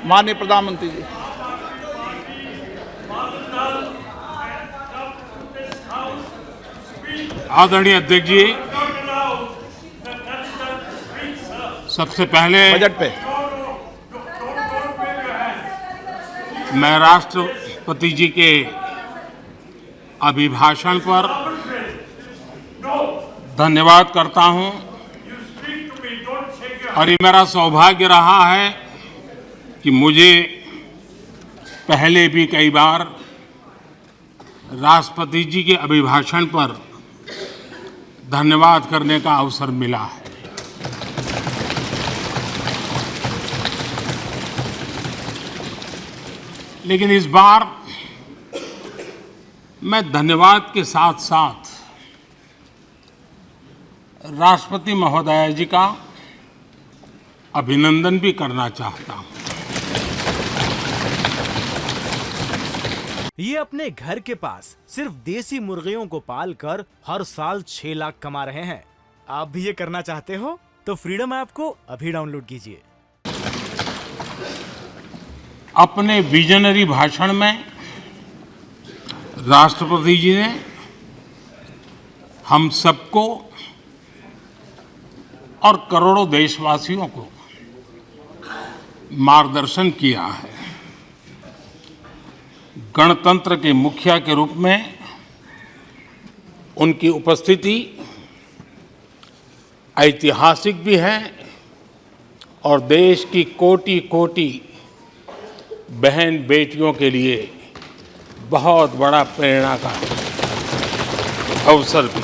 माननीय प्रधानमंत्री जी। आदरणीय अध्यक्ष जी, सबसे पहले बजट पे मैं राष्ट्रपति जी के अभिभाषण पर धन्यवाद करता हूं और ये मेरा सौभाग्य रहा है कि मुझे पहले भी कई बार राष्ट्रपति जी के अभिभाषण पर धन्यवाद करने का अवसर मिला है। लेकिन इस बार मैं धन्यवाद के साथ साथ राष्ट्रपति महोदया जी का अभिनंदन भी करना चाहता हूं। ये अपने घर के पास सिर्फ देसी मुर्गियों को पालकर हर साल 6 लाख कमा रहे हैं। आप भी ये करना चाहते हो तो फ्रीडम ऐप को अभी डाउनलोड कीजिए। अपने विजनरी भाषण में राष्ट्रपति जी ने हम सबको और करोड़ों देशवासियों को मार्गदर्शन किया है। गणतंत्र के मुखिया के रूप में उनकी उपस्थिति ऐतिहासिक भी है और देश की कोटि कोटि बहन बेटियों के लिए बहुत बड़ा प्रेरणा का अवसर भी।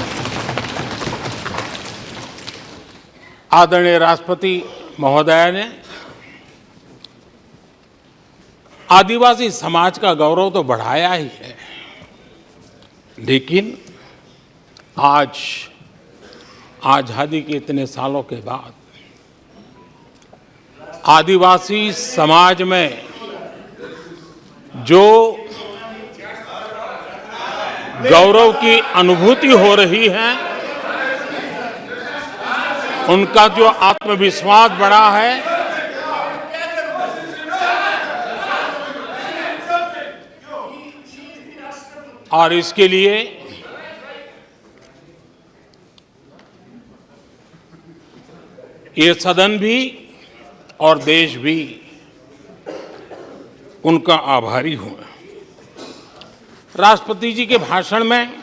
आदरणीय राष्ट्रपति महोदया ने आदिवासी समाज का गौरव तो बढ़ाया ही है, लेकिन आज आज़ादी के इतने सालों के बाद आदिवासी समाज में जो गौरव की अनुभूति हो रही है, उनका जो आत्मविश्वास बढ़ा है, और इसके लिए ये सदन भी और देश भी उनका आभारी हूं। राष्ट्रपति जी के भाषण में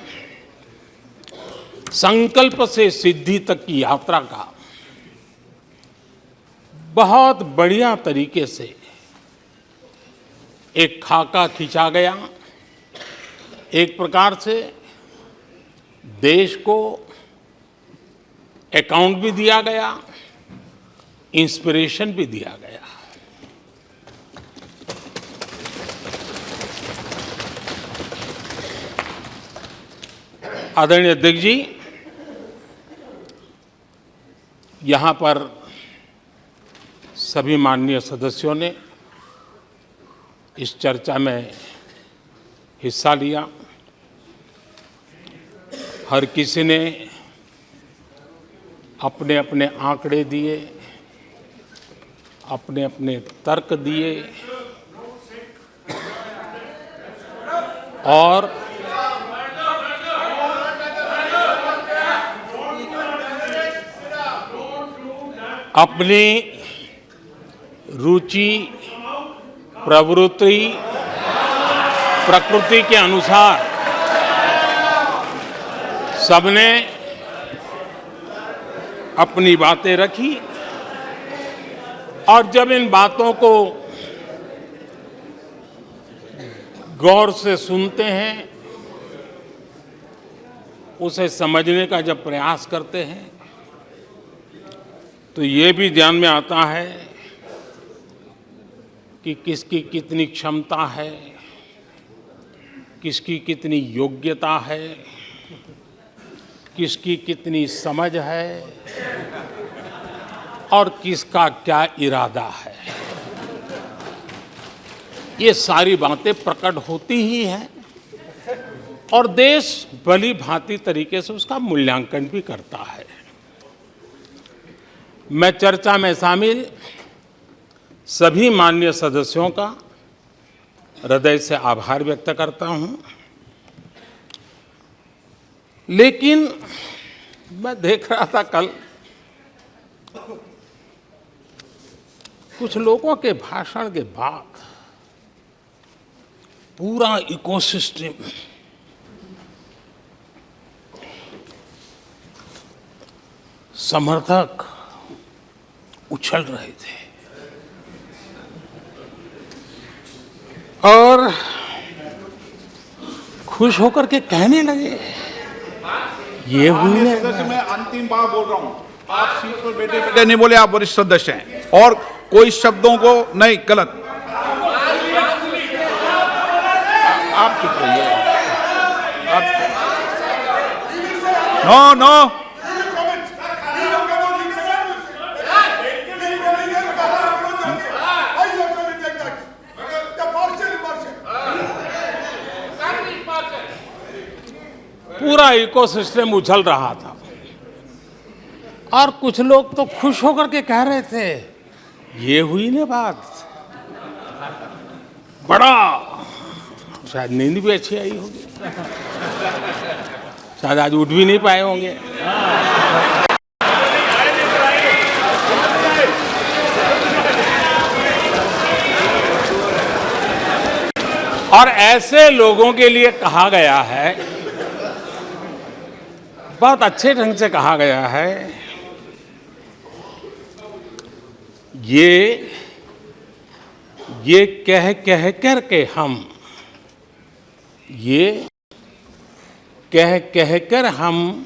संकल्प से सिद्धि तक की यात्रा का बहुत बढ़िया तरीके से एक खाका खींचा गया। एक प्रकार से देश को अकाउंट भी दिया गया, इंस्पिरेशन भी दिया गया। आदरणीय अध्यक्ष जी, यहाँ पर सभी माननीय सदस्यों ने इस चर्चा में हिस्सा लिया। हर किसी ने अपने अपने आंकड़े दिए, अपने अपने तर्क दिए और अपनी रुचि, प्रवृत्ति, प्रकृति के अनुसार सबने अपनी बातें रखी। और जब इन बातों को गौर से सुनते हैं, उसे समझने का जब प्रयास करते हैं, तो ये भी ध्यान में आता है कि किसकी कितनी क्षमता है, किसकी कितनी योग्यता है, किसकी कितनी समझ है और किसका क्या इरादा है। ये सारी बातें प्रकट होती ही हैं और देश भली भांति तरीके से उसका मूल्यांकन भी करता है। मैं चर्चा में शामिल सभी माननीय सदस्यों का हृदय से आभार व्यक्त करता हूं। लेकिन मैं देख रहा था कल कुछ लोगों के भाषण के बाद पूरा इकोसिस्टम समर्थक उछल रहे थे और खुश होकर के कहने लगे, ये हुई माननीय सदस्य, मैं अंतिम बार बोल रहा हूं, आप सीट पर बैठे बैठे नहीं बोले, आप वरिष्ठ सदस्य हैं और कोई शब्दों को नहीं, गलत। आप चुप रहिए। नो नो, पूरा इकोसिस्टम उछल रहा था और कुछ लोग तो खुश होकर के कह रहे थे, ये हुई ना बात, बड़ा, शायद नींद भी अच्छी आई होगी, शायद आज उठ भी नहीं पाए होंगे। और ऐसे लोगों के लिए कहा गया है, बहुत अच्छे ढंग से कहा गया है, ये कह कह कर के हम, ये कह कह कर हम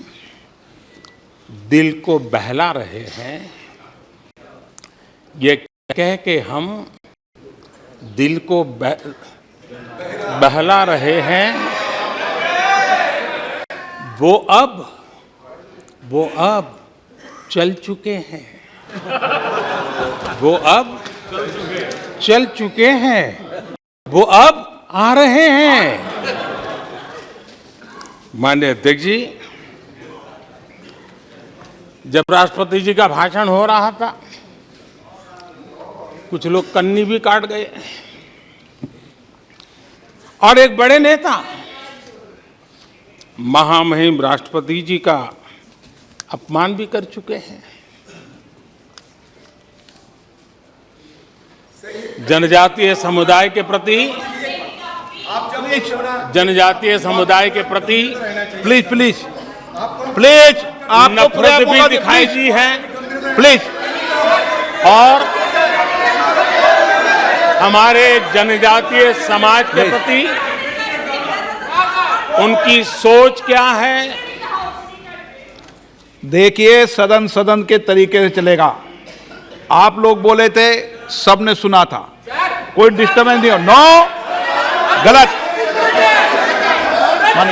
दिल को बहला रहे हैं, ये कह के हम दिल को बहला रहे हैं, वो अब चल चुके हैं, वो अब चल चुके हैं, वो अब आ रहे हैं। माननीय अध्यक्ष जी, जब राष्ट्रपति जी का भाषण हो रहा था, कुछ लोग कन्नी भी काट गए और एक बड़े नेता महामहिम राष्ट्रपति जी का अपमान भी कर चुके हैं। जनजातीय समुदाय के प्रति, जनजातीय समुदाय के प्रति प्लीज प्लीज प्लीज, आपको नफरत भी दिखाई दी है, प्लीज। और हमारे जनजातीय समाज के प्रति उनकी सोच क्या है। देखिए, सदन सदन के तरीके से चलेगा। आप लोग बोले थे, सबने सुना था, कोई डिस्टर्बेंस नहीं हो। नो, गलत।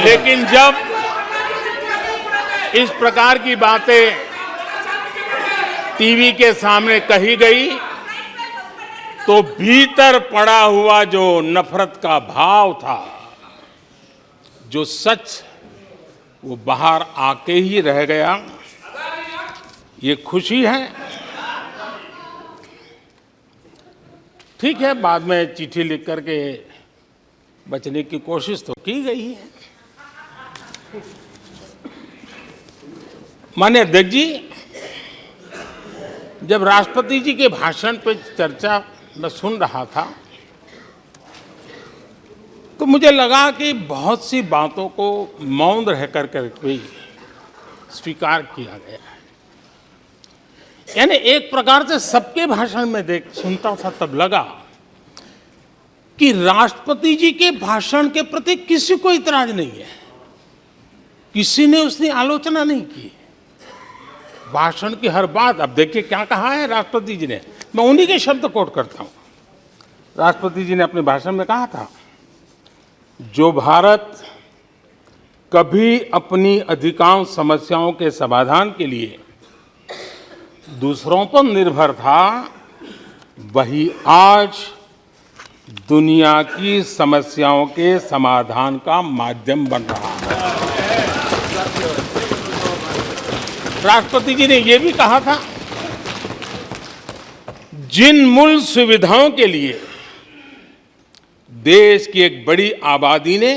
लेकिन जब इस प्रकार की बातें टीवी के सामने कही गई तो भीतर पड़ा हुआ जो नफरत का भाव था, जो सच, वो बाहर आके ही रह गया। ये खुशी है। ठीक है, बाद में चिट्ठी लिख करके बचने की कोशिश तो की गई है। माननीय अध्यक्ष जी, जब राष्ट्रपति जी के भाषण पे चर्चा मैं सुन रहा था तो मुझे लगा कि बहुत सी बातों को मौन रह कर भी स्वीकार किया गया है। यानी एक प्रकार से सबके भाषण में सुनता था तब लगा कि राष्ट्रपति जी के भाषण के प्रति किसी को इतराज नहीं है, किसी ने उसकी आलोचना नहीं की। भाषण की हर बात, अब देखिए क्या कहा है राष्ट्रपति जी ने, मैं उन्हीं के शब्द कोट करता हूं। राष्ट्रपति जी ने अपने भाषण में कहा था, जो भारत कभी अपनी अधिकांश समस्याओं के समाधान के लिए दूसरों पर निर्भर था, वही आज दुनिया की समस्याओं के समाधान का माध्यम बन रहा है। राष्ट्रपति जी ने यह भी कहा था, जिन मूल सुविधाओं के लिए देश की एक बड़ी आबादी ने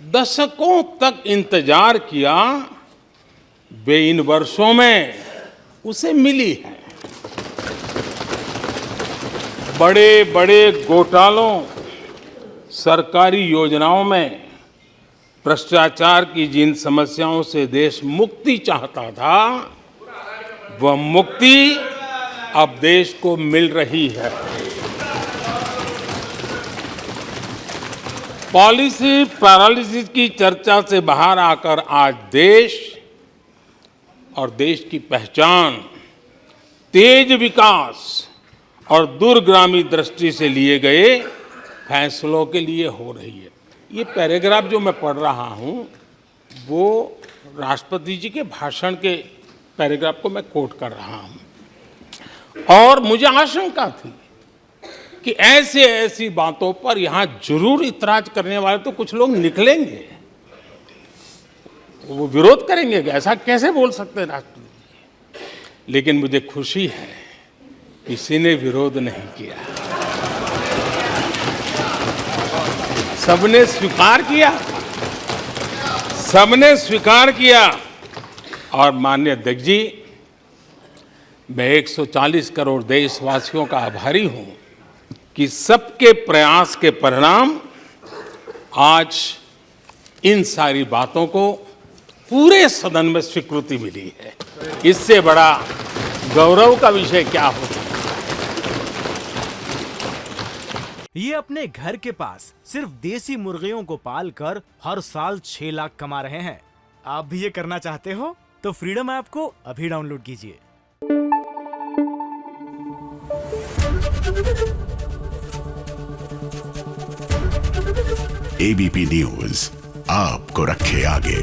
दशकों तक इंतजार किया, वे इन वर्षों में उसे मिली है। बड़े बड़े घोटालों, सरकारी योजनाओं में भ्रष्टाचार की जिन समस्याओं से देश मुक्ति चाहता था, वह मुक्ति अब देश को मिल रही है। पॉलिसी पैरालिसिस की चर्चा से बाहर आकर आज देश और देश की पहचान तेज विकास और दूरगामी दृष्टि से लिए गए फैसलों के लिए हो रही है। ये पैराग्राफ जो मैं पढ़ रहा हूँ वो राष्ट्रपति जी के भाषण के पैराग्राफ को मैं कोट कर रहा हूँ। और मुझे आशंका थी कि ऐसी बातों पर यहाँ जरूर इतराज करने वाले तो कुछ लोग निकलेंगे, वो विरोध करेंगे, ऐसा कैसे बोल सकते हैं राष्ट्रपति। लेकिन मुझे खुशी है किसी ने विरोध नहीं किया, सबने स्वीकार किया, सबने स्वीकार किया। और माननीय अध्यक्ष जी, मैं 140 करोड़ देशवासियों का आभारी हूं कि सबके प्रयास के परिणाम आज इन सारी बातों को पूरे सदन में स्वीकृति मिली है। इससे बड़ा गौरव का विषय क्या हो सकता है। ये अपने घर के पास सिर्फ देसी मुर्गियों को पालकर हर साल 6 लाख कमा रहे हैं। आप भी ये करना चाहते हो तो फ्रीडम ऐप को अभी डाउनलोड कीजिए। एबीपी न्यूज आपको रखे आगे।